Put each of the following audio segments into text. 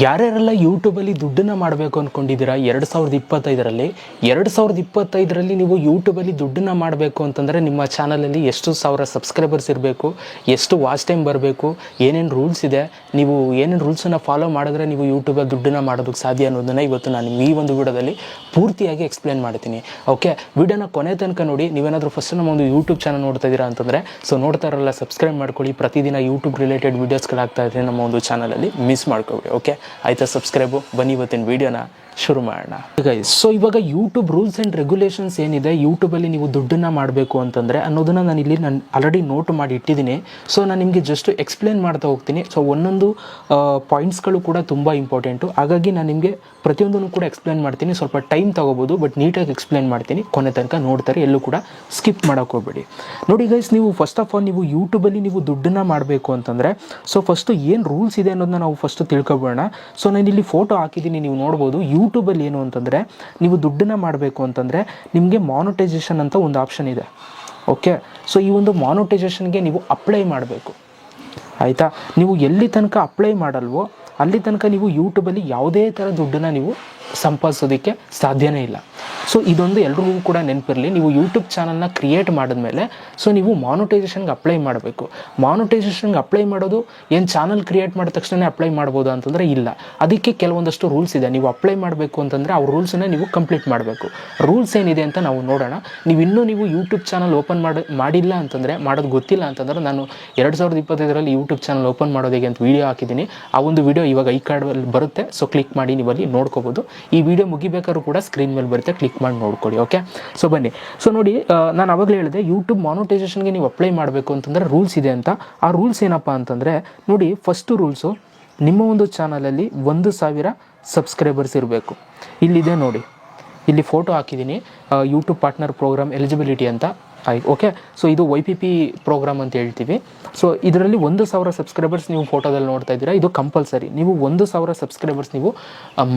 ಯಾರ್ಯಾರೆಲ್ಲ ಯೂಟ್ಯೂಬಲ್ಲಿ ದುಡ್ಡನ್ನು ಮಾಡಬೇಕು ಅಂದ್ಕೊಂಡಿದ್ದೀರಾ 2025ರಲ್ಲಿ ನೀವು ಯೂಟ್ಯೂಬಲ್ಲಿ ದುಡ್ಡನ್ನು ಮಾಡಬೇಕು ಅಂತಂದರೆ ನಿಮ್ಮ ಚಾನಲಲ್ಲಿ ಎಷ್ಟು ಸಾವಿರ ಸಬ್ಸ್ಕ್ರೈಬರ್ಸ್ ಇರಬೇಕು, ಎಷ್ಟು ವಾಚ್ ಟೈಮ್ ಬರಬೇಕು, ಏನೇನು ರೂಲ್ಸ್ ಇದೆ, ನೀವು ಏನೇನು ರೂಲ್ಸನ್ನು ಫಾಲೋ ಮಾಡಿದ್ರೆ ನೀವು ಯೂಟ್ಯೂಬಲ್ಲಿ ದುಡ್ಡನ್ನು ಮಾಡೋದಕ್ಕೆ ಸಾಧ್ಯ ಅನ್ನೋದನ್ನು ಇವತ್ತು ನಾನು ಈ ಒಂದು ವಿಡಿಯೋದಲ್ಲಿ ಪೂರ್ತಿಯಾಗಿ ಎಕ್ಸ್ಪ್ಲೇನ್ ಮಾಡ್ತೀನಿ. ಓಕೆ, ವಿಡಿಯೋನ ಕೊನೆ ತನಕ ನೋಡಿ. ನೀವೇನಾದರೂ ಫಸ್ಟ್ ನಮ್ಮ ಒಂದು ಯೂಟ್ಯೂಬ್ ಚಾನಲ್ ನೋಡ್ತಾ ಇದ್ದೀರಾ ಅಂತಂದರೆ ನೋಡ್ತಾ ಇರೋಲ್ಲ ಸಬ್ಸ್ಕ್ರೈಬ್ ಮಾಡ್ಕೊಳ್ಳಿ. ಪ್ರತಿದಿನ ಯೂಟ್ಯೂಬ್ ರಿಲೇಟೆಡ್ ವೀಡಿಯೋಸ್ಗಳಾಗ್ತಾ ಇದ್ರೆ ನಮ್ಮ ಒಂದು ಚಾನಲಲ್ಲಿ ಮಿಸ್ ಮಾಡ್ಕೊಬಿಡಿ. ಓಕೆ ಆಯಿತಾ, ಸಬ್ಸ್ಕ್ರೈಬು. ಬನ್ನಿ ಇವತ್ತಿನ ವೀಡಿಯೋನ ಶುರು ಮಾಡೋಣ ಗೈಸ್. ಸೊ ಇವಾಗ ಯೂಟ್ಯೂಬ್ ರೂಲ್ಸ್ ಆ್ಯಂಡ್ ರೆಗ್ಯುಲೇಷನ್ಸ್ ಏನಿದೆ ಯೂಟ್ಯೂಬಲ್ಲಿ ನೀವು ದುಡ್ಡನ್ನು ಮಾಡಬೇಕು ಅಂತಂದರೆ ಅನ್ನೋದನ್ನು ನಾನು ಆಲ್ರೆಡಿ ನೋಟ್ ಮಾಡಿ ಇಟ್ಟಿದ್ದೀನಿ. ಸೊ ನಾನು ನಿಮಗೆ ಜಸ್ಟ್ ಎಕ್ಸ್ಪ್ಲೇನ್ ಮಾಡ್ತಾ ಹೋಗ್ತೀನಿ. ಸೊ ಒಂದೊಂದು ಪಾಯಿಂಟ್ಸ್ಗಳು ಕೂಡ ತುಂಬ ಇಂಪಾರ್ಟೆಂಟು. ಹಾಗಾಗಿ ನಾನು ನಿಮಗೆ ಪ್ರತಿಯೊಂದನ್ನು ಕೂಡ ಎಕ್ಸ್ಪ್ಲೇನ್ ಮಾಡ್ತೀನಿ. ಸ್ವಲ್ಪ ಟೈಮ್ ತೊಗೋಬೋದು, ಬಟ್ ನೀಟಾಗಿ ಎಕ್ಸ್ಪ್ಲೇನ್ ಮಾಡ್ತೀನಿ. ಕೊನೆ ತನಕ ನೋಡ್ತಾರೆ, ಎಲ್ಲೂ ಕೂಡ ಸ್ಕಿಪ್ ಮಾಡೋಕೆ ಹೋಗ್ಬೇಡಿ. ನೋಡಿ ಗೈಸ್, ನೀವು ಫಸ್ಟ್ ಆಫ್ ಆಲ್ ನೀವು ಯೂಟ್ಯೂಬಲ್ಲಿ ನೀವು ದುಡ್ಡನ್ನು ಮಾಡಬೇಕು ಅಂತಂದರೆ ಸೊ ಫಸ್ಟು ಏನು ರೂಲ್ಸ್ ಇದೆ ಅನ್ನೋದನ್ನ ನಾವು ಫಸ್ಟ್ ತಿಳ್ಕೊಬೋಣ. ಸೊ ನಾನು ಇಲ್ಲಿ ಫೋಟೋ ಹಾಕಿದ್ದೀನಿ, ನೀವು ನೋಡ್ಬೋದು. ಯೂಟ್ಯೂಬಲ್ಲಿ ಏನು ಅಂತಂದರೆ ನೀವು ದುಡ್ಡನ್ನು ಮಾಡಬೇಕು ಅಂತಂದರೆ ನಿಮಗೆ ಮಾನಿಟೈಸೇಷನ್ ಅಂತ ಒಂದು ಆಪ್ಷನ್ ಇದೆ. ಓಕೆ, ಸೊ ಈ ಒಂದು ಮಾನಿಟೈಸೇಷನ್ಗೆ ನೀವು ಅಪ್ಲೈ ಮಾಡಬೇಕು. ಆಯಿತಾ, ನೀವು ಎಲ್ಲಿ ತನಕ ಅಪ್ಲೈ ಮಾಡಲ್ವೋ ಅಲ್ಲಿ ತನಕ ನೀವು ಯೂಟ್ಯೂಬಲ್ಲಿ ಯಾವುದೇ ಥರ ದುಡ್ಡನ್ನು ನೀವು ಸಂಪಾದಿಸೋದಕ್ಕೆ ಸಾಧ್ಯನೇ ಇಲ್ಲ. ಸೊ ಇದೊಂದು ಎಲ್ರಿಗೂ ಕೂಡ ನೆನಪಿರಲಿ. ನೀವು ಯೂಟ್ಯೂಬ್ ಚಾನಲ್ನ ಕ್ರಿಯೇಟ್ ಮಾಡಿದ್ಮೇಲೆ ಸೊ ನೀವು ಮಾನಿಟೈಸೇಷನ್ಗೆ ಅಪ್ಲೈ ಮಾಡಬೇಕು. ಮಾನಿಟೈಸೇಷನ್ಗೆ ಅಪ್ಲೈ ಮಾಡೋದು ಏನು ಚಾನಲ್ ಕ್ರಿಯೇಟ್ ಮಾಡಿದ ತಕ್ಷಣ ಅಪ್ಲೈ ಮಾಡ್ಬೋದು ಅಂತಂದರೆ ಇಲ್ಲ. ಅದಕ್ಕೆ ಕೆಲವೊಂದಷ್ಟು ರೂಲ್ಸ್ ಇದೆ. ನೀವು ಅಪ್ಲೈ ಮಾಡಬೇಕು ಅಂತಂದರೆ ಆ ರೂಲ್ಸನ್ನು ನೀವು ಕಂಪ್ಲೀಟ್ ಮಾಡಬೇಕು. ರೂಲ್ಸ್ ಏನಿದೆ ಅಂತ ನಾವು ನೋಡೋಣ. ನೀವು ಯೂಟ್ಯೂಬ್ ಚಾನಲ್ ಓಪನ್ ಮಾಡಿಲ್ಲ ಅಂತಂದರೆ, ಮಾಡೋದು ಗೊತ್ತಿಲ್ಲ ಅಂತಂದರೆ, ನಾನು 2025ರಲ್ಲಿ ಯೂಟ್ಯೂಬ್ ಚಾನಲ್ ಓಪನ್ ಮಾಡೋದಿಗೆ ಅಂತ ವೀಡಿಯೋ ಹಾಕಿದ್ದೀನಿ. ಆ ಒಂದು ವೀಡಿಯೋ ಇವಾಗ ಈ ಕಾರ್ಡಲ್ಲಿ ಬರುತ್ತೆ. ಸೊ ಕ್ಲಿಕ್ ಮಾಡಿ ನೀವಲ್ಲಿ ನೋಡ್ಕೋಬೋದು. ಈ ವಿಡಿಯೋ ಮುಗಿಬೇಕಾದ್ರೂ ಕೂಡ ಸ್ಕ್ರೀನ್ ಮೇಲೆ ಬರುತ್ತೆ, ಕ್ಲಿಕ್ ಮಾಡಿ ನೋಡ್ಕೊಳ್ಳಿ. ಓಕೆ, ಸೊ ಬನ್ನಿ. ಸೊ ನೋಡಿ, ನಾನು ಅವಾಗಲೇ ಹೇಳಿದೆ ಯೂಟ್ಯೂಬ್ ಮಾನಿಟೈಸೇಷನ್ಗೆ ನೀವು ಅಪ್ಲೈ ಮಾಡಬೇಕು ಅಂತಂದರೆ ರೂಲ್ಸ್ ಇದೆ ಅಂತ. ಆ ರೂಲ್ಸ್ ಏನಪ್ಪ ಅಂತಂದರೆ ನೋಡಿ, ಫಸ್ಟು ರೂಲ್ಸು ನಿಮ್ಮ ಒಂದು ಚಾನಲಲ್ಲಿ 1,000 ಸಬ್ಸ್ಕ್ರೈಬರ್ಸ್ ಇರಬೇಕು. ಇಲ್ಲಿದೆ ನೋಡಿ, ಇಲ್ಲಿ ಫೋಟೋ ಹಾಕಿದ್ದೀನಿ. ಯೂಟ್ಯೂಬ್ ಪಾರ್ಟ್ನರ್ ಪ್ರೋಗ್ರಾಮ್ ಎಲಿಜಿಬಿಲಿಟಿ ಅಂತ. ಓಕೆ, ಸೊ ಇದು YPP ಪ್ರೋಗ್ರಾಮ್ ಅಂತ ಹೇಳ್ತೀವಿ. ಸೊ ಇದರಲ್ಲಿ 1,000 ಸಬ್ಸ್ಕ್ರೈಬರ್ಸ್ ನೀವು ಫೋಟೋದಲ್ಲಿ ನೋಡ್ತಾ ಇದ್ದೀರಾ. ಇದು ಕಂಪಲ್ಸರಿ. ನೀವು 1,000 ಸಬ್ಸ್ಕ್ರೈಬರ್ಸ್ ನೀವು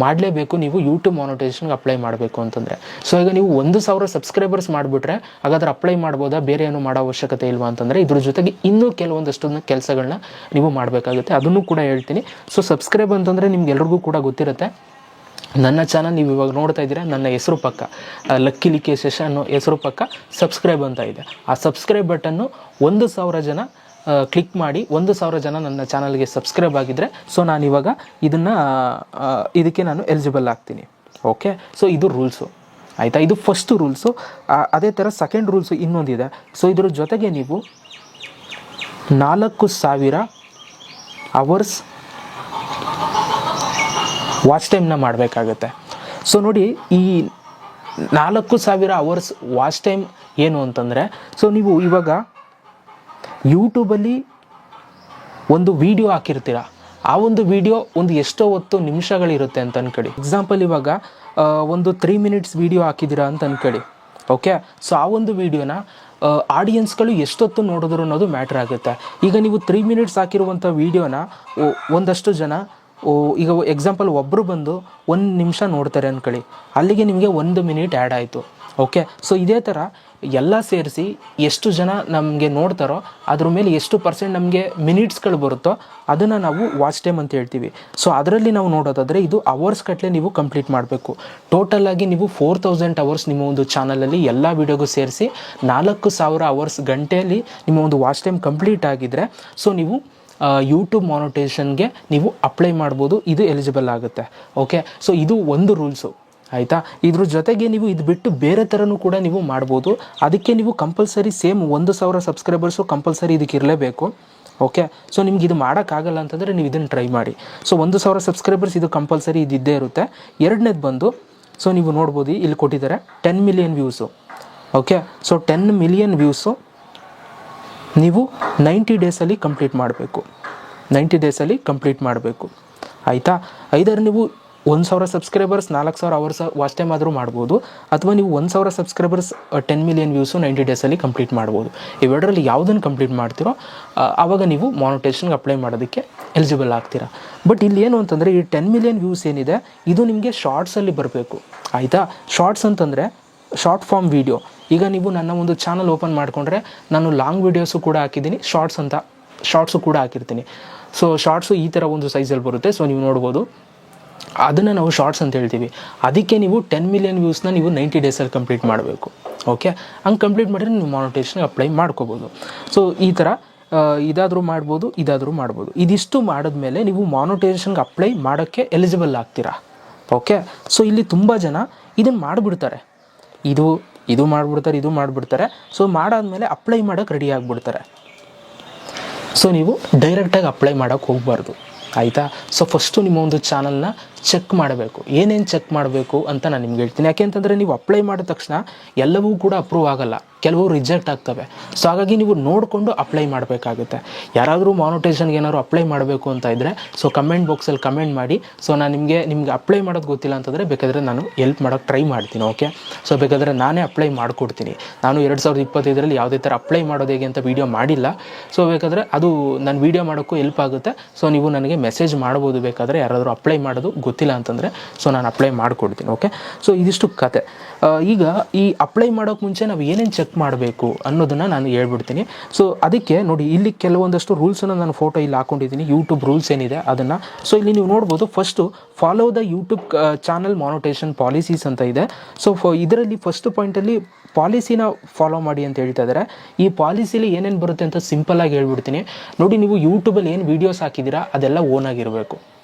ಮಾಡಲೇಬೇಕು, ನೀವು ಯೂಟ್ಯೂಬ್ ಮಾನಿಟೈಸೇಷನ್ಗೆ ಅಪ್ಲೈ ಮಾಡಬೇಕು ಅಂತಂದರೆ. ಸೊ ಈಗ ನೀವು 1,000 ಸಬ್ಸ್ಕ್ರೈಬರ್ಸ್ ಮಾಡಿಬಿಟ್ರೆ ಹಾಗಾದ್ರೆ ಅಪ್ಲೈ ಮಾಡ್ಬೋದಾ, ಬೇರೆ ಏನು ಮಾಡೋ ಅವಶ್ಯಕತೆ ಇಲ್ವಾ ಅಂತಂದರೆ, ಇದ್ರ ಜೊತೆಗೆ ಇನ್ನೂ ಕೆಲವೊಂದಷ್ಟು ಕೆಲಸಗಳನ್ನ ನೀವು ಮಾಡಬೇಕಾಗುತ್ತೆ. ಅದನ್ನು ಕೂಡ ಹೇಳ್ತೀನಿ. ಸೊ ಸಬ್ಸ್ಕ್ರೈಬ್ ಅಂತಂದರೆ ನಿಮ್ಗೆಲ್ರಿಗೂ ಕೂಡ ಗೊತ್ತಿರುತ್ತೆ. ನನ್ನ ಚಾನಲ್ ನೀವು ಇವಾಗ ನೋಡ್ತಾ ಇದ್ದೀರಾ, ನನ್ನ ಹೆಸರು ಪಕ್ಕ ಲಕ್ಕಿ ಲಿಕ್ಕಿ ಸೆಷನ್ನು ಹೆಸರು ಪಕ್ಕ ಸಬ್ಸ್ಕ್ರೈಬ್ ಅಂತ ಇದೆ. ಆ ಸಬ್ಸ್ಕ್ರೈಬ್ ಬಟನ್ನು 1,000 ಜನ ಕ್ಲಿಕ್ ಮಾಡಿ 1,000 ಜನ ನನ್ನ ಚಾನಲ್ಗೆ ಸಬ್ಸ್ಕ್ರೈಬ್ ಆಗಿದ್ದರೆ ಸೊ ನಾನಿವಾಗ ಇದಕ್ಕೆ ನಾನು ಎಲಿಜಿಬಲ್ ಆಗ್ತೀನಿ. ಓಕೆ, ಸೊ ಇದು ರೂಲ್ಸು. ಆಯಿತಾ, ಇದು ಫಸ್ಟು ರೂಲ್ಸು. ಅದೇ ಥರ ಸೆಕೆಂಡ್ ರೂಲ್ಸು ಇನ್ನೊಂದಿದೆ. ಸೊ ಇದ್ರ ಜೊತೆಗೆ ನೀವು 4,000 ಅವರ್ಸ್ ವಾಚ್ ಟೈಮ್ನ ಮಾಡಬೇಕಾಗತ್ತೆ. ಸೊ ನೋಡಿ, ಈ 4,000 ಅವರ್ಸ್ ವಾಚ್ ಟೈಮ್ ಏನು ಅಂತಂದರೆ, ಸೊ ನೀವು ಇವಾಗ ಯೂಟ್ಯೂಬಲ್ಲಿ ಒಂದು ವಿಡಿಯೋ ಹಾಕಿರ್ತೀರ. ಆ ಒಂದು ವಿಡಿಯೋ ಒಂದು ಎಷ್ಟೋ ಹೊತ್ತು ನಿಮಿಷಗಳಿರುತ್ತೆ ಅಂತ ಅನ್ಕೊಳ್ಳಿ. ಎಕ್ಸಾಂಪಲ್ ಇವಾಗ ಒಂದು 3 ಮಿನಿಟ್ಸ್ ವಿಡಿಯೋ ಹಾಕಿದ್ದೀರಾ ಅಂತ ಅನ್ಕೊಳ್ಳಿ. ಓಕೆ, ಸೊ ಆ ಒಂದು ವಿಡಿಯೋನ ಆಡಿಯನ್ಸ್ಗಳು ಎಷ್ಟೊತ್ತು ನೋಡಿದ್ರು ಅನ್ನೋದು ಮ್ಯಾಟ್ರ್ ಆಗುತ್ತೆ. ಈಗ ನೀವು 3 ಮಿನಿಟ್ಸ್ ಹಾಕಿರುವಂಥ ವಿಡಿಯೋನ ಒಂದಷ್ಟು ಜನ ಈಗ ಎಕ್ಸಾಂಪಲ್ ಒಬ್ಬರು ಬಂದು 1 ನಿಮಿಷ ನೋಡ್ತಾರೆ ಅಂದ್ಕೊಳ್ಳಿ, ಅಲ್ಲಿಗೆ ನಿಮಗೆ 1 ಮಿನಿಟ್ ಆ್ಯಡ್ ಆಯಿತು. ಓಕೆ, ಸೊ ಇದೇ ಥರ ಎಲ್ಲ ಸೇರಿಸಿ ಎಷ್ಟು ಜನ ನಮಗೆ ನೋಡ್ತಾರೋ ಅದ್ರ ಮೇಲೆ ಎಷ್ಟು % ನಮಗೆ ಮಿನಿಟ್ಸ್ಗಳು ಬರುತ್ತೋ ಅದನ್ನು ನಾವು ವಾಚ್ ಟೈಮ್ ಅಂತ ಹೇಳ್ತೀವಿ. ಸೊ ಅದರಲ್ಲಿ ನಾವು ನೋಡೋದಾದರೆ ಇದು ಅವರ್ಸ್ ಕಟ್ಲೆ ನೀವು ಕಂಪ್ಲೀಟ್ ಮಾಡಬೇಕು. ಟೋಟಲಾಗಿ ನೀವು 4,000 ಅವರ್ಸ್ ನಿಮ್ಮ ಒಂದು ಚಾನಲಲ್ಲಿ ಎಲ್ಲ ವೀಡಿಯೋಗೂ ಸೇರಿಸಿ 4,000 ಅವರ್ಸ್ ಗಂಟೆಯಲ್ಲಿ ನಿಮ್ಮ ಒಂದು ವಾಚ್ ಟೈಮ್ ಕಂಪ್ಲೀಟ್ ಆಗಿದ್ದರೆ ಸೊ ನೀವು ಯೂಟ್ಯೂಬ್ ಮಾನಿಟೈಸೇಷನ್ಗೆ ನೀವು ಅಪ್ಲೈ ಮಾಡ್ಬೋದು. ಇದು ಎಲಿಜಿಬಲ್ ಆಗುತ್ತೆ. ಓಕೆ, ಸೊ ಇದು ಒಂದು ರೂಲ್ಸು. ಆಯಿತಾ, ಇದ್ರ ಜೊತೆಗೆ ನೀವು ಇದು ಬಿಟ್ಟು ಬೇರೆ ಥರನೂ ಕೂಡ ನೀವು ಮಾಡ್ಬೋದು. ಅದಕ್ಕೆ ನೀವು ಕಂಪಲ್ಸರಿ ಸೇಮ್ 1,000 ಸಬ್ಸ್ಕ್ರೈಬರ್ಸು ಕಂಪಲ್ಸರಿ ಇದಕ್ಕೆ ಇರಲೇಬೇಕು. ಓಕೆ, ಸೊ ನಿಮ್ಗೆ ಇದು ಮಾಡೋಕ್ಕಾಗಲ್ಲ ಅಂತಂದರೆ ನೀವು ಇದನ್ನು ಟ್ರೈ ಮಾಡಿ. ಸೊ 1,000 ಸಬ್ಸ್ಕ್ರೈಬರ್ಸ್ ಇದು ಕಂಪಲ್ಸರಿ ಇದ್ದೇ ಇರುತ್ತೆ. ಎರಡನೇದು ಬಂದು ಸೊ ನೀವು ನೋಡ್ಬೋದು, ಇಲ್ಲಿ ಕೊಟ್ಟಿದ್ದಾರೆ 10 million views. Okay, so 10 million views ನೀವು 90 ಡೇಸಲ್ಲಿ ಕಂಪ್ಲೀಟ್ ಮಾಡಬೇಕು. 90 ಡೇಸಲ್ಲಿ ಕಂಪ್ಲೀಟ್ ಮಾಡಬೇಕು. ಆಯಿತಾ, ಐದರ್ ನೀವು 1,000 ಸಬ್ಸ್ಕ್ರೈಬರ್ಸ್ 4,000 ಅವರ್ಸ್ ವಾಚ್ ಟೈಮ್ ಆದರೂ ಮಾಡ್ಬೋದು, ಅಥವಾ ನೀವು 1,000 ಸಬ್ಸ್ಕ್ರೈಬರ್ಸ್ 10 ಮಿಲಿಯನ್ ವ್ಯೂಸು 90 ಡೇಸಲ್ಲಿ ಕಂಪ್ಲೀಟ್ ಮಾಡ್ಬೋದು. ಇವೆರಡರಲ್ಲಿ ಯಾವುದನ್ನು ಕಂಪ್ಲೀಟ್ ಮಾಡ್ತೀರೋ ಆವಾಗ ನೀವು ಮಾನಿಟೈಸೇಷನ್ಗೆ ಅಪ್ಲೈ ಮಾಡೋದಕ್ಕೆ ಎಲಿಜಿಬಲ್ ಆಗ್ತೀರಾ. ಬಟ್ ಇಲ್ಲಿ ಏನು ಅಂತಂದರೆ, ಈ 10 ಮಿಲಿಯನ್ ವ್ಯೂಸ್ ಏನಿದೆ ಇದು ನಿಮಗೆ ಶಾರ್ಟ್ಸಲ್ಲಿ ಬರಬೇಕು. ಆಯಿತಾ, ಶಾರ್ಟ್ಸ್ ಅಂತಂದರೆ ಶಾರ್ಟ್ ಫಾರ್ಮ್ ವೀಡಿಯೋ. ಈಗ ನೀವು ನನ್ನ ಒಂದು ಚಾನಲ್ ಓಪನ್ ಮಾಡಿಕೊಂಡ್ರೆ ನಾನು ಲಾಂಗ್ ವೀಡಿಯೋಸು ಕೂಡ ಹಾಕಿದ್ದೀನಿ, ಶಾರ್ಟ್ಸು ಕೂಡ ಹಾಕಿರ್ತೀನಿ. ಸೊ ಶಾರ್ಟ್ಸು ಈ ಥರ ಒಂದು ಸೈಜಲ್ಲಿ ಬರುತ್ತೆ. ಸೊ ನೀವು ನೋಡ್ಬೋದು, ಅದನ್ನು ನಾವು ಶಾರ್ಟ್ಸ್ ಅಂತ ಹೇಳ್ತೀವಿ. ಅದಕ್ಕೆ ನೀವು 10 ಮಿಲಿಯನ್ ವ್ಯೂಸ್ನ ನೀವು 90 ಡೇಸಲ್ಲಿ ಕಂಪ್ಲೀಟ್ ಮಾಡಬೇಕು. ಓಕೆ, ಹಂಗೆ ಕಂಪ್ಲೀಟ್ ಮಾಡಿದ್ರೆ ನೀವು ಮಾನಿಟೈಸೇಷನ್ಗೆ ಅಪ್ಲೈ ಮಾಡ್ಕೋಬೋದು. ಸೊ ಈ ಥರ ಇದಾದರೂ ಮಾಡ್ಬೋದು, ಇದಾದರೂ ಮಾಡ್ಬೋದು. ಇದಿಷ್ಟು ಮಾಡಿದ್ಮೇಲೆ ನೀವು ಮಾನಿಟೈಸೇಷನ್ಗೆ ಅಪ್ಲೈ ಮಾಡೋಕ್ಕೆ ಎಲಿಜಿಬಲ್ ಆಗ್ತೀರಾ. ಓಕೆ, ಸೊ ಇಲ್ಲಿ ತುಂಬ ಜನ ಇದನ್ನು ಮಾಡಿಬಿಡ್ತಾರೆ, ಇದು ಮಾಡಿಬಿಡ್ತಾರೆ. ಸೊ ಮಾಡಾದ್ಮೇಲೆ ಅಪ್ಲೈ ಮಾಡೋಕ್ಕೆ ರೆಡಿ ಆಗಿಬಿಡ್ತಾರೆ. ಸೊ ನೀವು ಡೈರೆಕ್ಟಾಗಿ ಅಪ್ಲೈ ಮಾಡೋಕ್ಕೆ ಹೋಗಬಾರ್ದು, ಆಯಿತಾ. ಸೊ ಫಸ್ಟು ನಿಮ್ಮ ಒಂದು ಚಾನಲ್ನ ಚೆಕ್ ಮಾಡಬೇಕು. ಏನೇನು ಚೆಕ್ ಮಾಡಬೇಕು ಅಂತ ನಾನು ನಿಮ್ಗೆ ಹೇಳ್ತೀನಿ. ಯಾಕೆಂತಂದರೆ ನೀವು ಅಪ್ಲೈ ಮಾಡಿದ ತಕ್ಷಣ ಎಲ್ಲವೂ ಕೂಡ ಅಪ್ರೂವ್ ಆಗಲ್ಲ, ಕೆಲವು ರಿಜೆಕ್ಟ್ ಆಗ್ತವೆ. ಸೊ ಹಾಗಾಗಿ ನೀವು ನೋಡಿಕೊಂಡು ಅಪ್ಲೈ ಮಾಡಬೇಕಾಗುತ್ತೆ. ಯಾರಾದರೂ ಮಾನಿಟೈಸೇಷನ್ಗೆ ಏನಾದ್ರು ಅಪ್ಲೈ ಮಾಡಬೇಕು ಅಂತ ಇದ್ದರೆ ಸೊ ಕಮೆಂಟ್ ಬಾಕ್ಸಲ್ಲಿ ಕಮೆಂಟ್ ಮಾಡಿ. ಸೊ ನಾನು ನಿಮಗೆ ಅಪ್ಲೈ ಮಾಡೋದು ಗೊತ್ತಿಲ್ಲ ಅಂತಂದರೆ ಬೇಕಾದರೆ ನಾನು ಹೆಲ್ಪ್ ಮಾಡೋಕ್ಕೆ ಟ್ರೈ ಮಾಡ್ತೀನಿ. ಓಕೆ, ಸೊ ಬೇಕಾದರೆ ನಾನೇ ಅಪ್ಲೈ ಮಾಡಿಕೊಡ್ತೀನಿ. ನಾನು 2025ರಲ್ಲಿ ಯಾವುದೇ ಥರ ಅಪ್ಲೈ ಮಾಡೋದು ಹೇಗೆ ಅಂತ ವೀಡಿಯೋ ಮಾಡಿಲ್ಲ. ಸೊ ಬೇಕಾದರೆ ಅದು ನಾನು ವೀಡಿಯೋ ಮಾಡೋಕ್ಕೂ ಹೆಲ್ಪ್ ಆಗುತ್ತೆ. ಸೊ ನೀವು ನನಗೆ ಮೆಸೇಜ್ ಮಾಡ್ಬೋದು ಬೇಕಾದರೆ, ಯಾರಾದರೂ ಅಪ್ಲೈ ಮಾಡೋದು ಗೊತ್ತಿಲ್ಲ ಅಂತಂದರೆ ಸೊ ನಾನು ಅಪ್ಲೈ ಮಾಡಿಕೊಡ್ತೀನಿ. ಓಕೆ, ಸೊ ಇದಿಷ್ಟು ಕತೆ. ಈಗ ಈ ಅಪ್ಲೈ ಮಾಡೋಕ್ಕೆ ಮುಂಚೆ ನಾವು ಏನೇನು ಚೆಕ್ ಮಾಡಬೇಕು ಅನ್ನೋದನ್ನು ನಾನು ಹೇಳ್ಬಿಡ್ತೀನಿ. ಸೊ ಅದಕ್ಕೆ ನೋಡಿ, ಇಲ್ಲಿ ಕೆಲವೊಂದಷ್ಟು ರೂಲ್ಸನ್ನು ನಾನು ಫೋಟೋ ಇಲ್ಲಿ ಹಾಕ್ಕೊಂಡಿದ್ದೀನಿ, ಯೂಟ್ಯೂಬ್ ರೂಲ್ಸ್ ಏನಿದೆ ಅದನ್ನು. ಸೊ ಇಲ್ಲಿ ನೀವು ನೋಡ್ಬೋದು, first follow the YouTube channel monetization policies ಅಂತ ಇದೆ. ಸೊ ಇದರಲ್ಲಿ ಫಸ್ಟ್ ಪಾಯಿಂಟಲ್ಲಿ ಪಾಲಿಸಿನ ಫಾಲೋ ಮಾಡಿ ಅಂತ ಹೇಳ್ತಾ ಇದ್ದಾರೆ. ಈ ಪಾಲಿಸಿಲಿ ಏನೇನು ಬರುತ್ತೆ ಅಂತ ಸಿಂಪಲ್ಲಾಗಿ ಹೇಳ್ಬಿಡ್ತೀನಿ. ನೋಡಿ, ನೀವು ಯೂಟ್ಯೂಬಲ್ಲಿ ಏನು ವೀಡಿಯೋಸ್ ಹಾಕಿದ್ದೀರಾ ಅದೆಲ್ಲ ಓನಾಗಿರಬೇಕು,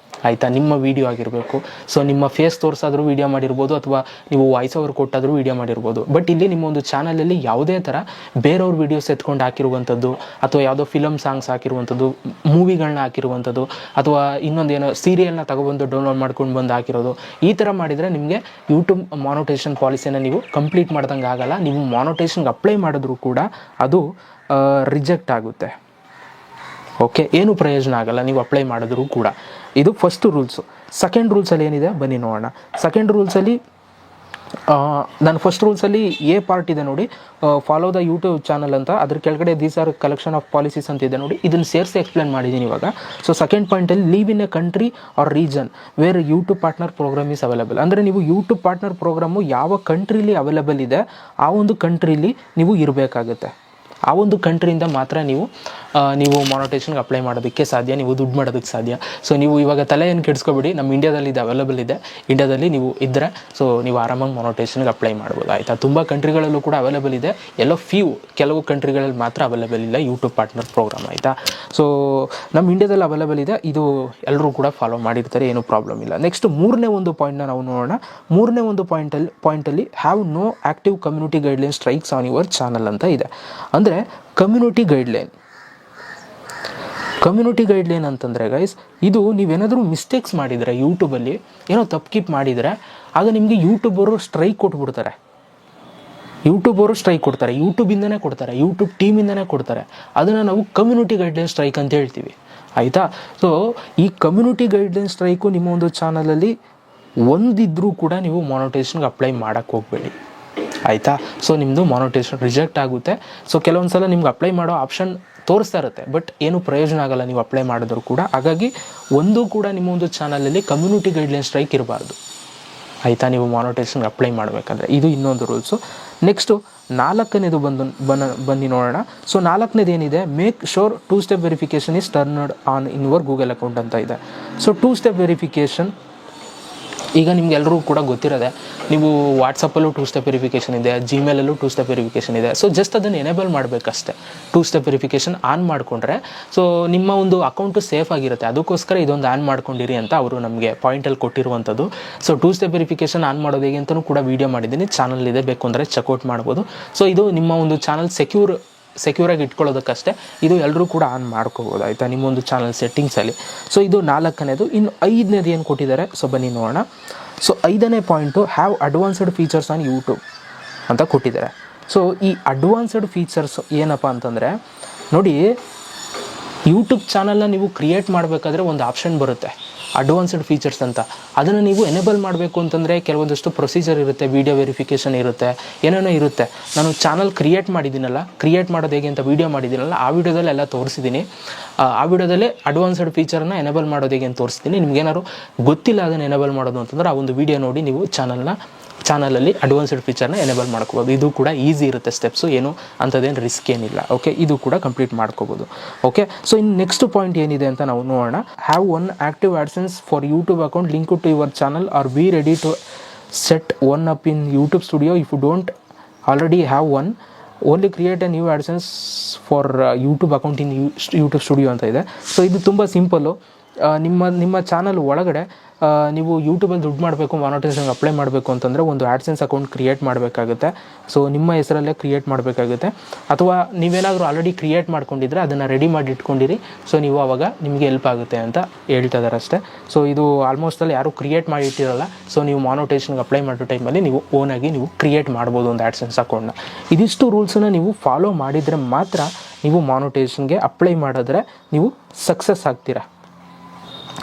ಆಯಿತಾ. ನಿಮ್ಮ ವೀಡಿಯೋ ಆಗಿರಬೇಕು. ಸೊ ನಿಮ್ಮ ಫೇಸ್ ತೋರಿಸಾದರೂ ವೀಡಿಯೋ ಮಾಡಿರ್ಬೋದು, ಅಥವಾ ನೀವು ವಾಯ್ಸ್ ಓವರ್ ಕೊಟ್ಟಾದರೂ ವೀಡಿಯೋ ಮಾಡಿರ್ಬೋದು. ಬಟ್ ಇಲ್ಲಿ ನಿಮ್ಮ ಒಂದು ಚಾನಲಲ್ಲಿ ಯಾವುದೇ ಥರ ಬೇರೆಯವ್ರ ವೀಡಿಯೋಸ್ ಎತ್ಕೊಂಡು ಹಾಕಿರುವಂಥದ್ದು, ಅಥವಾ ಯಾವುದೋ ಫಿಲಮ್ ಸಾಂಗ್ಸ್ ಹಾಕಿರುವಂಥದ್ದು, ಮೂವಿಗಳನ್ನ ಹಾಕಿರುವಂಥದ್ದು, ಅಥವಾ ಇನ್ನೊಂದೇನೋ ಸೀರಿಯಲ್ನ ತಗೊಬಂದು ಡೌನ್ಲೋಡ್ ಮಾಡ್ಕೊಂಡು ಬಂದು ಹಾಕಿರೋದು, ಈ ಥರ ಮಾಡಿದರೆ ನಿಮಗೆ ಯೂಟ್ಯೂಬ್ ಮಾನಿಟೈಸೇಷನ್ ಪಾಲಿಸಿನ ನೀವು ಕಂಪ್ಲೀಟ್ ಮಾಡ್ದಂಗೆ ಆಗಲ್ಲ. ನೀವು ಮಾನಿಟೈಸೇಷನ್ಗೆ ಅಪ್ಲೈ ಮಾಡಿದ್ರೂ ಕೂಡ ಅದು ರಿಜೆಕ್ಟ್ ಆಗುತ್ತೆ. ಓಕೆ, ಏನು ಪ್ರಯೋಜನ ಆಗಲ್ಲ ನೀವು ಅಪ್ಲೈ ಮಾಡಿದ್ರೂ ಕೂಡ. ಇದು ಫಸ್ಟ್ ರೂಲ್ಸು. ಸೆಕೆಂಡ್ ರೂಲ್ಸಲ್ಲಿ ಏನಿದೆ ಬನ್ನಿ ನೋಡೋಣ. ಸೆಕೆಂಡ್ ರೂಲ್ಸಲ್ಲಿ ನಾನು ಫಸ್ಟ್ ರೂಲ್ಸಲ್ಲಿ ಎ ಪಾರ್ಟ್ ಇದೆ ನೋಡಿ, ಫಾಲೋ ದ ಯೂಟ್ಯೂಬ್ ಚಾನಲ್ ಅಂತ. ಅದ್ರ ಕೆಳಗಡೆ these are collection of policies ಅಂತ ಇದೆ ನೋಡಿ, ಇದನ್ನು ಸೇರಿಸಿ ಎಕ್ಸ್ಪ್ಲೇನ್ ಮಾಡಿದ್ದೀನಿ ಇವಾಗ. ಸೊ ಸೆಕೆಂಡ್ ಪಾಯಿಂಟಲ್ಲಿ live in a country or region where YouTube partner program is available. ಅಂದರೆ ನೀವು ಯೂಟ್ಯೂಬ್ ಪಾರ್ಟ್ನರ್ ಪ್ರೋಗ್ರಾಮು ಯಾವ ಕಂಟ್ರೀಲಿ ಅವೈಲೇಬಲ್ ಇದೆ ಆ ಒಂದು ಕಂಟ್ರೀಲಿ ನೀವು ಇರಬೇಕಾಗುತ್ತೆ. ಆ ಒಂದು ಕಂಟ್ರಿಯಿಂದ ಮಾತ್ರ ನೀವು ಮಾನಿಟೈಸೇಷನ್ಗೆ ಅಪ್ಲೈ ಮಾಡೋದಕ್ಕೆ ಸಾಧ್ಯ, ನೀವು ದುಡ್ಡು ಮಾಡೋದಕ್ಕೆ ಸಾಧ್ಯ. ಸೊ ನೀವು ಇವಾಗ ತಲೆ ಏನು ಕೆಡಿಸ್ಕೊಬೇಡಿ, ನಮ್ಮ ಇಂಡಿಯಾದಲ್ಲಿ ಇದು ಅವೈಲೇಬಲ್ ಇದೆ. ಇಂಡಿಯಾದಲ್ಲಿ ನೀವು ಇದ್ದರೆ ಸೊ ನೀವು ಆರಾಮಾಗಿ ಮಾನಿಟೈಸೇಷನ್ಗೆ ಅಪ್ಲೈ ಮಾಡ್ಬೋದು, ಆಯಿತಾ. ತುಂಬ ಕಂಟ್ರಿಗಳಲ್ಲೂ ಕೂಡ ಅವೈಲೇಬಲ್ ಇದೆ, ಎಲ್ಲೋ ಕೆಲವು ಕಂಟ್ರಿಗಳಲ್ಲಿ ಮಾತ್ರ ಅವೈಲೇಬಲ್ ಇಲ್ಲ ಯೂಟ್ಯೂಬ್ ಪಾರ್ಟ್ನರ್ ಪ್ರೋಗ್ರಾಮ್, ಆಯಿತಾ. ಸೊ ನಮ್ಮ ಇಂಡಿಯಾದಲ್ಲಿ ಅವೈಲೇಬಲ್ ಇದೆ, ಇದು ಎಲ್ಲರೂ ಕೂಡ ಫಾಲೋ ಮಾಡಿರ್ತಾರೆ, ಏನೂ ಪ್ರಾಬ್ಲಮ್ ಇಲ್ಲ. ನೆಕ್ಸ್ಟ್ ಮೂರನೇ ಒಂದು ಪಾಯಿಂಟ್ನ ನಾವು ನೋಡೋಣ. ಮೂರನೇ ಒಂದು ಪಾಯಿಂಟಲ್ಲಿ have no active community guideline strikes on your channel ಅಂತ ಇದೆ. ಅಂದರೆ ಕಮ್ಯುನಿಟಿ ಗೈಡ್ಲೈನ್ ಅಂತಂದರೆ ಗೈಸ್, ಇದು ನೀವೇನಾದರೂ ಮಿಸ್ಟೇಕ್ಸ್ ಮಾಡಿದರೆ ಯೂಟ್ಯೂಬಲ್ಲಿ ಏನೋ ತಪ್ಪು ಮಾಡಿದರೆ ಆಗ ನಿಮಗೆ ಯೂಟ್ಯೂಬರು ಸ್ಟ್ರೈಕ್ ಕೊಟ್ಬಿಡ್ತಾರೆ. ಯೂಟ್ಯೂಬಿಂದನೇ ಕೊಡ್ತಾರೆ, ಯೂಟ್ಯೂಬ್ ಟೀಮಿಂದನೇ ಕೊಡ್ತಾರೆ. ಅದನ್ನು ನಾವು ಕಮ್ಯುನಿಟಿ ಗೈಡ್ಲೈನ್ ಸ್ಟ್ರೈಕ್ ಅಂತ ಹೇಳ್ತೀವಿ, ಆಯಿತಾ. ಸೊ ಈ ಕಮ್ಯುನಿಟಿ ಗೈಡ್ಲೈನ್ ಸ್ಟ್ರೈಕು ನಿಮ್ಮ ಒಂದು ಚಾನಲಲ್ಲಿ ಒಂದಿದ್ರೂ ಕೂಡ ನೀವು ಮಾನಿಟೈಸೇಷನ್ಗೆ ಅಪ್ಲೈ ಮಾಡೋಕ್ಕೆ ಹೋಗಬೇಡಿ, ಆಯಿತಾ. ಸೊ ನಿಮ್ಮದು ಮಾನಿಟೈಸೇಷನ್ ರಿಜೆಕ್ಟ್ ಆಗುತ್ತೆ. ಸೊ ಕೆಲವೊಂದು ಸಲ ನಿಮ್ಗೆ ಅಪ್ಲೈ ಮಾಡೋ ಆಪ್ಷನ್ ತೋರಿಸ್ತಾ ಇರುತ್ತೆ, ಬಟ್ ಏನು ಪ್ರಯೋಜನ ಆಗಲ್ಲ ನೀವು ಅಪ್ಲೈ ಮಾಡಿದ್ರು ಕೂಡ. ಹಾಗಾಗಿ ಒಂದು ಕೂಡ ನಿಮ್ಮ ಒಂದು ಚಾನಲಲ್ಲಿ ಕಮ್ಯುನಿಟಿ ಗೈಡ್ಲೈನ್ ಸ್ಟ್ರೈಕ್ ಇರಬಾರ್ದು, ಆಯಿತಾ, ನೀವು ಮಾನಿಟೈಸೇಷನ್ಗೆ ಅಪ್ಲೈ ಮಾಡಬೇಕಂದ್ರೆ. ಇದು ಇನ್ನೊಂದು ರೂಲ್ಸು. ನೆಕ್ಸ್ಟು ನಾಲ್ಕನೇದು ಬನ್ನಿ ನೋಡೋಣ. ಸೊ ನಾಲ್ಕನೇದು ಏನಿದೆ, make sure 2 step verification is turned on in your Google account ಅಂತ ಇದೆ. ಸೊ 2 ಸ್ಟೆಪ್ ವೆರಿಫಿಕೇಷನ್ ಈಗ ನಿಮ್ಗೆಲ್ಲರೂ ಕೂಡ ಗೊತ್ತಿರೋದೆ. ನೀವು ವಾಟ್ಸಪ್ಪಲ್ಲೂ 2 ಸ್ಟೆಪ್ ವೆರಿಫಿಕೇಷನ್ ಇದೆ, ಜಿಮೇಲಲ್ಲೂ 2 ಸ್ಟೆಪ್ ವೆರಿಫಿಕೇಷನ್ ಇದೆ. ಸೊ ಜಸ್ಟ್ ಅದನ್ನು ಎನೇಬಲ್ ಮಾಡಬೇಕಷ್ಟೆ. 2 ಸ್ಟೆಪ್ ವೆರಿಫಿಕೇಷನ್ ಆನ್ ಮಾಡಿಕೊಂಡ್ರೆ ಸೊ ನಿಮ್ಮ ಒಂದು ಅಕೌಂಟು ಸೇಫ್ ಆಗಿರುತ್ತೆ. ಅದಕ್ಕೋಸ್ಕರ ಇದೊಂದು ಆನ್ ಮಾಡ್ಕೊಂಡಿರಿ ಅಂತ ಅವರು ನಮಗೆ ಪಾಯಿಂಟಲ್ಲಿ ಕೊಟ್ಟಿರುವಂಥದ್ದು. ಸೊ 2 ಸ್ಟೆಪ್ ವೆರಿಫಿಕೇಷನ್ ಆನ್ ಮಾಡೋದು ಹೇಗೆ ಅಂತಲೂ ಕೂಡ ವೀಡಿಯೋ ಮಾಡಿದ್ದೀನಿ, ಚಾನಲ್ ಇದೆ, ಬೇಕು ಅಂದರೆ ಚೆಕ್ಔಟ್ ಮಾಡ್ಬೋದು. ಸೊ ಇದು ನಿಮ್ಮ ಒಂದು ಚಾನಲ್ ಸೆಕ್ಯೂರಾಗಿ ಇಟ್ಕೊಳ್ಳೋದಕ್ಕಷ್ಟೇ. ಇದು ಎಲ್ಲರೂ ಕೂಡ ಆನ್ ಮಾಡ್ಕೋಬೋದು, ಆಯಿತಾ, ನಿಮ್ಮೊಂದು ಚಾನಲ್ ಸೆಟ್ಟಿಂಗ್ಸಲ್ಲಿ. ಸೊ ಇದು ನಾಲ್ಕನೇದು. ಇನ್ನು ಐದನೇದು ಏನು ಕೊಟ್ಟಿದ್ದಾರೆ, ಸೊ ಬನ್ನಿ ನೋಡೋಣ. ಸೊ 5ನೇ point have advanced features on YouTube ಅಂತ ಕೊಟ್ಟಿದ್ದಾರೆ. ಸೊ ಈ ಅಡ್ವಾನ್ಸ್ಡ್ ಫೀಚರ್ಸ್ ಏನಪ್ಪ ಅಂತಂದರೆ ನೋಡಿ, ಯೂಟ್ಯೂಬ್ ಚಾನಲ್ನ ನೀವು ಕ್ರಿಯೇಟ್ ಮಾಡಬೇಕಾದ್ರೆ ಒಂದು ಆಪ್ಷನ್ ಬರುತ್ತೆ ಅಡ್ವಾನ್ಸ್ಡ್ ಫೀಚರ್ಸ್ ಅಂತ. ಅದನ್ನು ನೀವು ಎನೇಬಲ್ ಮಾಡಬೇಕು ಅಂತಂದರೆ ಕೆಲವೊಂದಷ್ಟು ಪ್ರೊಸೀಜರ್ ಇರುತ್ತೆ, ವೀಡಿಯೋ ವೆರಿಫಿಕೇಷನ್ ಇರುತ್ತೆ, ಏನೇನೋ ಇರುತ್ತೆ. ನಾನು ಚಾನಲ್ ಕ್ರಿಯೇಟ್ ಮಾಡೋದು ಹೇಗೆ ಅಂತ ವೀಡಿಯೋ ಮಾಡಿದ್ದೀನಲ್ಲ, ಆ ವಿಡಿಯೋದಲ್ಲಿ ಎಲ್ಲ ತೋರಿಸಿದ್ದೀನಿ. ಆ ವಿಡಿಯೋದಲ್ಲೇ ಅಡ್ವಾನ್ಸ್ಡ್ ಫೀಚರ್ನ ಎನೇಬಲ್ ಮಾಡೋದು ಹೇಗೆ ಅಂತ ತೋರಿಸ್ತೀನಿ. ನಿಮ್ಗೇನಾದ್ರು ಗೊತ್ತಿಲ್ಲ ಅದನ್ನು ಎನೇಬಲ್ ಮಾಡೋದು ಅಂತಂದರೆ ಆ ಒಂದು ವೀಡಿಯೋ ನೋಡಿ ನೀವು ಚಾನಲ್ನ ಚಾನಲಲ್ಲಿ ಅಡ್ವಾನ್ಸ್ಡ್ ಫೀಚರ್ನ ಎನೇಬಲ್ ಮಾಡ್ಕೋಬೋದು. ಇದು ಕೂಡ ಈಸಿ ಇರುತ್ತೆ ಸ್ಟೆಪ್ಸು, ಏನು ಅಂಥದ್ದೇನು ರಿಸ್ಕ್ ಏನಿಲ್ಲ. ಓಕೆ, ಇದು ಕೂಡ ಕಂಪ್ಲೀಟ್ ಮಾಡ್ಕೋಬೋದು. ಓಕೆ, ಸೊ ಇನ್ನು ನೆಕ್ಸ್ಟ್ ಪಾಯಿಂಟ್ ಏನಿದೆ ಅಂತ ನಾವು ನೋಡೋಣ. Have one active AdSense for YouTube account link to your channel or be ready to set one up in YouTube Studio if you don't already have one only create a new AdSense for YouTube account in YouTube Studio ಅಂತ ಇದೆ. So ಇದು ತುಂಬ simple. ನಿಮ್ಮ channel ಒಳಗಡೆ ನೀವು ಯೂಟ್ಯೂಬಲ್ಲಿ ದುಡ್ಡು ಮಾಡಬೇಕು, ಮಾನಿಟೈಸೇಷನ್ಗೆ ಅಪ್ಲೈ ಮಾಡಬೇಕು ಅಂತಂದರೆ ಒಂದು ಆಡ್ಸೆನ್ಸ್ ಅಕೌಂಟ್ ಕ್ರಿಯೇಟ್ ಮಾಡಬೇಕಾಗುತ್ತೆ. ಸೊ ನಿಮ್ಮ ಹೆಸರಲ್ಲೇ ಕ್ರಿಯೇಟ್ ಮಾಡಬೇಕಾಗುತ್ತೆ. ಅಥವಾ ನೀವೇನಾದರೂ ಆಲ್ರೆಡಿ ಕ್ರಿಯೇಟ್ ಮಾಡ್ಕೊಂಡಿದ್ರೆ ಅದನ್ನು ರೆಡಿ ಮಾಡಿ ಇಟ್ಕೊಂಡಿರಿ. ಸೊ ನೀವು ಆವಾಗ ನಿಮಗೆ ಹೆಲ್ಪ್ ಆಗುತ್ತೆ ಅಂತ ಹೇಳ್ತಾ ಇದ್ದಾರೆ ಅಷ್ಟೇ. ಸೊ ಇದು ಆಲ್ಮೋಸ್ಟ್ ಅಲ್ಲಿ ಯಾರೂ ಕ್ರಿಯೇಟ್ ಮಾಡಿ ಇಟ್ಟಿರಲ್ಲ. ಸೊ ನೀವು ಮಾನಿಟೈಸೇಷನ್ಗೆ ಅಪ್ಲೈ ಮಾಡೋ ಟೈಮಲ್ಲಿ ನೀವು ಓನಾಗಿ ನೀವು ಕ್ರಿಯೇಟ್ ಮಾಡ್ಬೋದು ಒಂದು ಆಡ್ಸೆನ್ಸ್ ಅಕೌಂಟ್ನ. ಇದಿಷ್ಟು ರೂಲ್ಸನ್ನು ನೀವು ಫಾಲೋ ಮಾಡಿದರೆ ಮಾತ್ರ ನೀವು ಮಾನಿಟೈಸೇಷನ್ಗೆ ಅಪ್ಲೈ ಮಾಡಿದ್ರೆ ನೀವು ಸಕ್ಸಸ್ ಆಗ್ತೀರಾ.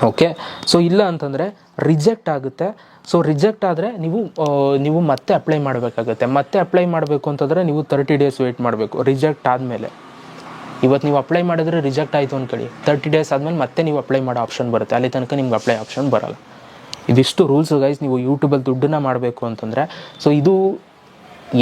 ಓಕೆ, ಸೊ ಇಲ್ಲ ಅಂತಂದರೆ ರಿಜೆಕ್ಟ್ ಆಗುತ್ತೆ. ಸೊ ರಿಜೆಕ್ಟ್ ಆದರೆ ನೀವು ಮತ್ತೆ ಅಪ್ಲೈ ಮಾಡಬೇಕಾಗುತ್ತೆ. ಮತ್ತೆ ಅಪ್ಲೈ ಮಾಡಬೇಕು ಅಂತಂದರೆ ನೀವು 30 days ವೆಯ್ಟ್ ಮಾಡಬೇಕು ರಿಜೆಕ್ಟ್ ಆದಮೇಲೆ. ಇವತ್ತು ನೀವು ಅಪ್ಲೈ ಮಾಡಿದ್ರೆ ರಿಜೆಕ್ಟ್ ಆಯಿತು ಅಂದ್ಕೊಳ್ಳಿ, 30 days ಆದಮೇಲೆ ಮತ್ತೆ ನೀವು ಅಪ್ಲೈ ಮಾಡೋ ಆಪ್ಷನ್ ಬರುತ್ತೆ. ಅಲ್ಲಿ ತನಕ ನಿಮ್ಗೆ ಅಪ್ಲೈ ಆಪ್ಷನ್ ಬರೋಲ್ಲ. ಇದಿಷ್ಟು ರೂಲ್ಸು ಗೈಸ್. ನೀವು ಯೂಟ್ಯೂಬಲ್ಲಿ ದುಡ್ಡನ್ನು ಮಾಡಬೇಕು ಅಂತಂದರೆ ಸೊ ಇದು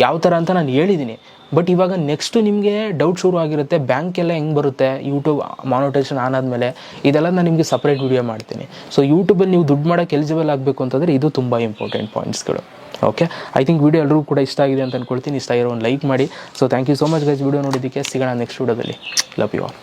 ಯಾವ ಥರ ಅಂತ ನಾನು ಹೇಳಿದ್ದೀನಿ. ಬಟ್ ಇವಾಗ ನೆಕ್ಸ್ಟು ನಿಮಗೆ ಡೌಟ್ ಶುರು ಆಗಿರುತ್ತೆ, ಬ್ಯಾಂಕೆಲ್ಲ ಹೆಂಗೆ ಬರುತ್ತೆ ಯೂಟ್ಯೂಬ್ ಮಾನಿಟೈಸೇಷನ್ ಆನ್ ಆದಮೇಲೆ. ಇದೆಲ್ಲ ನಾನು ನಿಮಗೆ ಸಪ್ರೇಟ್ ವಿಡಿಯೋ ಮಾಡ್ತೀನಿ. ಸೊ ಯೂಟ್ಯೂಬಲ್ಲಿ ನೀವು ದುಡ್ಡು ಮಾಡೋಕ್ಕೆ ಎಲಿಜಿಬಲ್ ಆಗಬೇಕು ಅಂತಂದರೆ ಇದು ತುಂಬ ಇಂಪಾರ್ಟೆಂಟ್ ಪಾಯಿಂಟ್ಸ್ಗಳು. ಓಕೆ, ಐ ಥಿಂಕ್ ವಿಡಿಯೋ ಎಲ್ಲರೂ ಕೂಡ ಇಷ್ಟ ಆಗಿದೆ ಅಂತ ಅಂದ್ಕೊಳ್ತೀನಿ. ಇಷ್ಟ ಆಗಿರೋ ಒಂದು ಲೈಕ್ ಮಾಡಿ. So thank you so much guys video ನೋಡಿದ್ದಕ್ಕೆ. ಸಿಗೋಣ ನೆಕ್ಸ್ಟ್ ವಿಡಿಯೋದಲ್ಲಿ. Love you all.